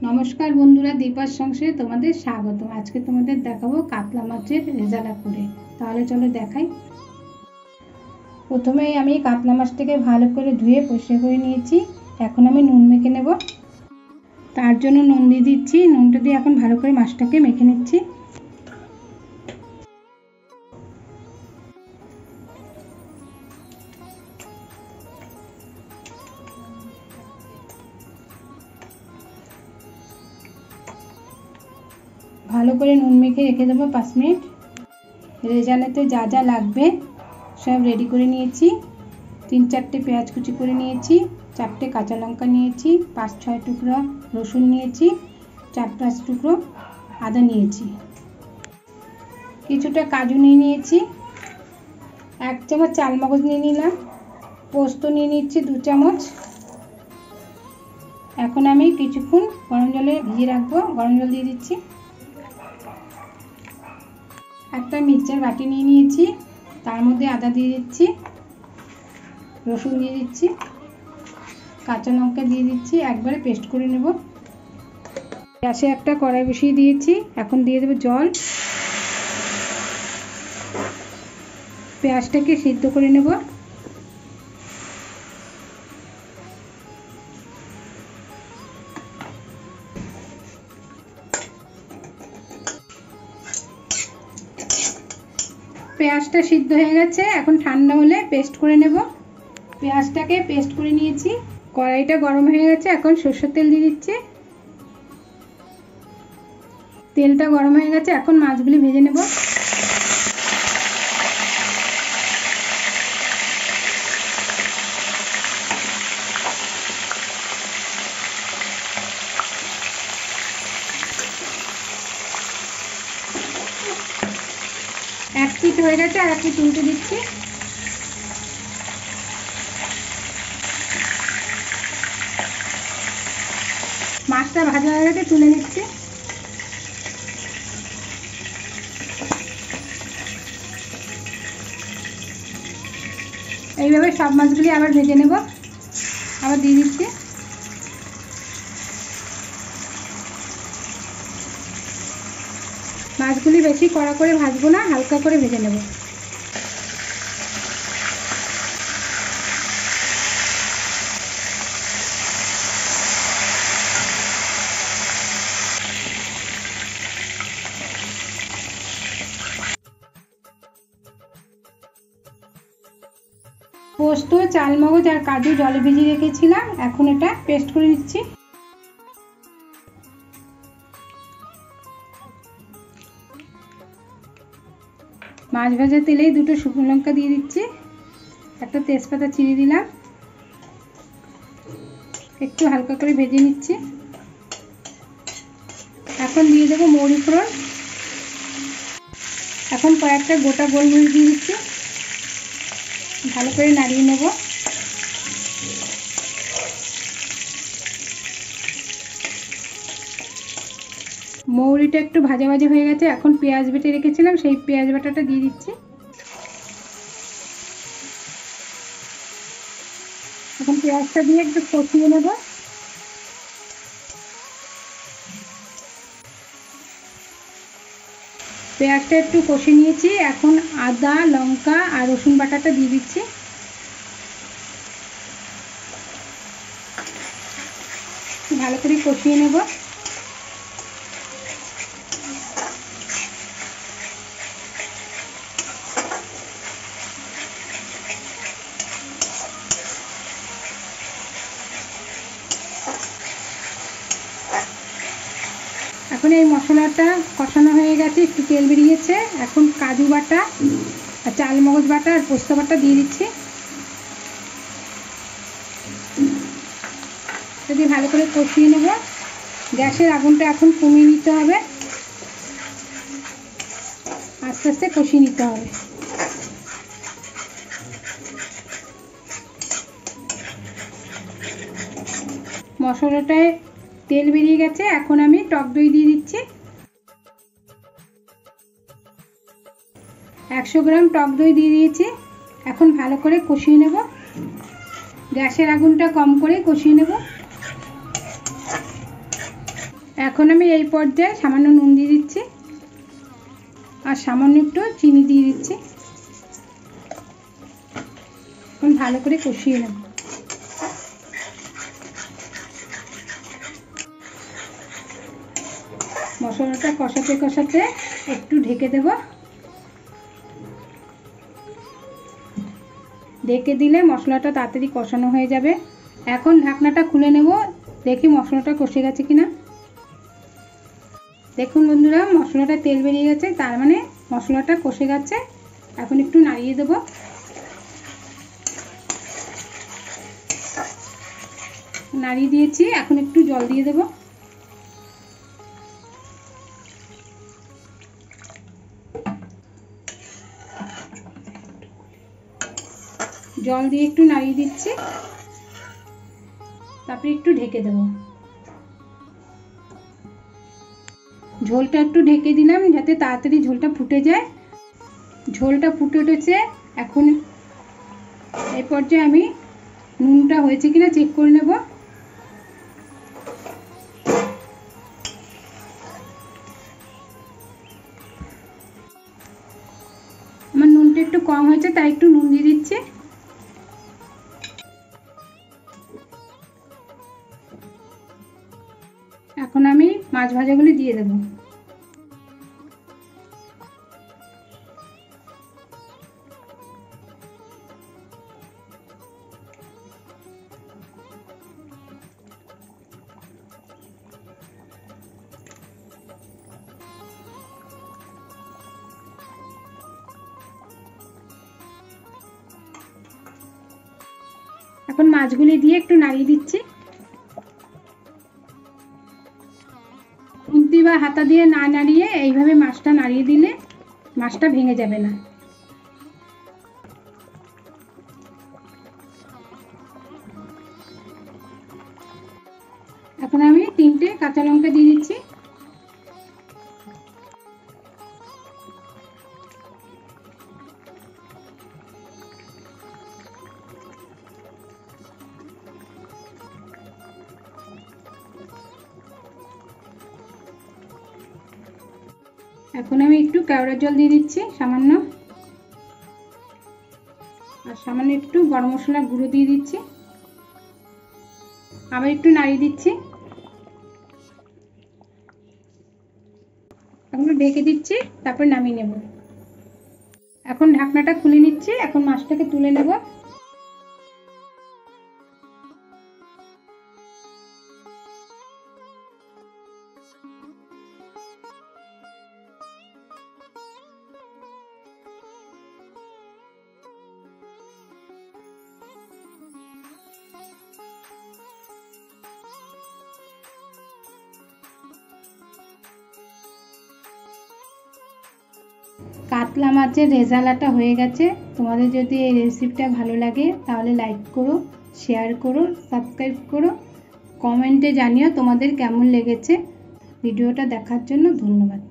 नमस्कार बंधुरा दीपार संसारे तुम्हारे स्वागत। आज के तुम्हारे देखाबो कातला माछेर रेजाला करे। ताहले चलो देखाई। प्रथमेई आमी कातला माछटाके भालो करे धुए परिष्कार करे निয়েছি। এখন আমি নুন মেখে নেব। তার জন্য নুন দিয়ে দিচ্ছি। নুনটা দিয়ে এখন ভালো করে মাছটাকে মেখে নিচ্ছি। ভালো করে নুন মেখে রেখে দেবো 5 মিনিট। রেজালাতে যা যা লাগবে সব রেডি করে নিয়েছি। 3-4টে পেঁয়াজ কুচি করে নিয়েছি, 4টে কাঁচা লঙ্কা নিয়েছি, 5-6 টুকরা রসুন নিয়েছি, 4-5 টুকরো আদা নিয়েছি, কিছুটা কাজু নিয়েছি, 1 চামচ চালমগজ নিয়ে নিলাম, পোস্ত নিয়ে নিচ্ছি 2 চামচ। এখন আমি কিছুক্ষণ গরম জলে ভিজিয়ে রাখবো। গরম জল দিয়ে দিচ্ছি। একটা মিক্সচার বাটি নিয়ে নিয়েছি, তার মধ্যে আদা দিয়ে দিচ্ছি, রসুন দিয়ে দিচ্ছি, কাঁচা লঙ্কা দিয়ে দিচ্ছি, একবারে পেস্ট করে নেব। গ্যাসে একটা কড়াই বসিয়ে দিয়েছি। এখন দিয়ে দেব জল। পেঁয়াজটাকে সিদ্ধ করে নেব। পেঁয়াজটা সিদ্ধ হয়ে গেছে। এখন ঠান্ডা হলে পেস্ট করে নেব। পেঁয়াজটাকে পেস্ট করে নিয়েছি। কড়াইটা গরম হয়ে গেছে। এখন সরষের তেল দিয়ে দিচ্ছি। তেলটা গরম হয়ে গেছে। এখন মাছগুলি ভেজে নেব। এক পিঠ হয়ে গেছে, আর এক পিঠ উল্টে দিচ্ছি। মাছটা ভাজা হয়ে গেছে, তুলে নিচ্ছি। এইভাবে সব মাছগুলি আবার ভেজে নেব। আবার দিয়ে দিচ্ছি। মাছগুলি বেশি কড়া করে ভাজবো না, হালকা করে ভেজে নেব। পোস্ত, চালমগজ আর কাজু জলে ভিজিয়ে রেখেছিলাম। এখন এটা পেস্ট করে নিচ্ছি। মাছ ভাজা তেলেই 2টো শুকনো লঙ্কা দিয়ে দিচ্ছি, একটা তেজপাতা চিড়ে দিলাম, একটু হালকা করে ভেজে নিচ্ছি। এখন দিয়ে দেবো মৌরি ফোড়ন। এখন কয়েকটা গোটা গোলমরিচ দিয়ে দিচ্ছি। ভালো করে নাড়িয়ে নেব। মৌরিটা একটু ভাজা ভাজা হয়ে গেছে। এখন পেঁয়াজ বেটে রেখেছিলাম, সেই পেঁয়াজ বাটাটা দিয়ে দিচ্ছি। এখন পেঁয়াজটা দিয়ে একটু কষিয়ে নেব। পেঁয়াজটা একটু কষে নিয়েছি। এখন আদা, লঙ্কা আর রসুন বাটাটা দিয়ে দিচ্ছি। ভালো করে কষিয়ে নেব। এখন এই মশলাটা কষানো হয়ে গেছে, একটু তেল বেরিয়েছে। এখন কাজু বাটা আর চালমগজ বাটা আর পোস্ত বাটা দিয়ে দিচ্ছি। যদি ভালো করে কষিয়ে নেব। গ্যাসের আগুনটা এখন কমিয়ে নিতে হবে, আস্তে আস্তে কষিয়ে নিতে হবে। মশলাটায় তেল বেরিয়ে গেছে। এখন আমি টক দই দিয়ে দিচ্ছি। 100 গ্রাম টক দই দিয়ে দিয়েছি। এখন ভালো করে কষিয়ে নেব। গ্যাসের আগুনটা কম করে কষিয়ে নেব। এখন আমি এই পর্যায়ে সামান্য নুন দিয়ে দিচ্ছি আর সামান্য একটু চিনি দিয়ে দিচ্ছি। এখন ভালো করে কষিয়ে নেব। মশলাটা কষাতে কষাতে একটু ঢেকে দেব। ঢেকে দিলে মশলাটা তাড়াতাড়ি কষানো হয়ে যাবে। এখন ঢাকনাটা খুলে নেব, দেখি মশলাটা কষে গেছে কিনা। দেখুন বন্ধুরা, মশলাটা তেল বেরিয়ে গেছে, তার মানে মশলাটা কষে গেছে। এখন একটু নাড়িয়ে দেব। নাড়িয়ে দিয়েছি, এখন একটু জল দিয়ে দেব। জল দিয়ে একটু নাড়িয়ে দিচ্ছি, তারপরে একটু ঢেকে দেব। ঝোলটা একটু ঢেকে দিলাম যাতে তাড়াতাড়ি ঝোলটা ফুটে যায়। ঝোলটা ফুটে উঠেছে। এখন এই পর্যায়ে আমি নুনটা হয়েছে কিনা চেক করে নেব। আমার নুনটা একটু কম হয়েছে, তাই একটু নুন দিয়ে দিচ্ছি। এখন আমি মাছ ভাজাগুলি দিয়ে দেব। এখন মাছগুলি দিয়ে একটু নাড়িয়ে দিচ্ছি। খুন্তি বা হাতা দিয়ে না নাড়িয়ে এইভাবে মাছটা নাড়িয়ে দিলে মাছটা ভেঙে যাবে না। এখন আমি 3টে কাঁচা লঙ্কা দিয়ে দিচ্ছি। এখন আমি একটু কেওড়ার জল দিয়ে দিচ্ছি সামান্য, আর সামান্য একটু গরম মশলার গুঁড়ো দিয়ে দিচ্ছি। আবার একটু নাড়িয়ে দিচ্ছি। এখন ঢেকে দিচ্ছি, তারপর নামিয়ে নেব। এখন ঢাকনাটা খুলে নিচ্ছি। এখন মাছটাকে তুলে নেব। কাতলা মাছের রেজালাটা হয়ে গেছে। তোমাদের যদি এই রেসিপিটা ভালো লাগে তাহলে লাইক করো, শেয়ার করো, সাবস্ক্রাইব করো, কমেন্টে জানিও তোমাদের কেমন লেগেছে। ভিডিওটা দেখার জন্য ধন্যবাদ।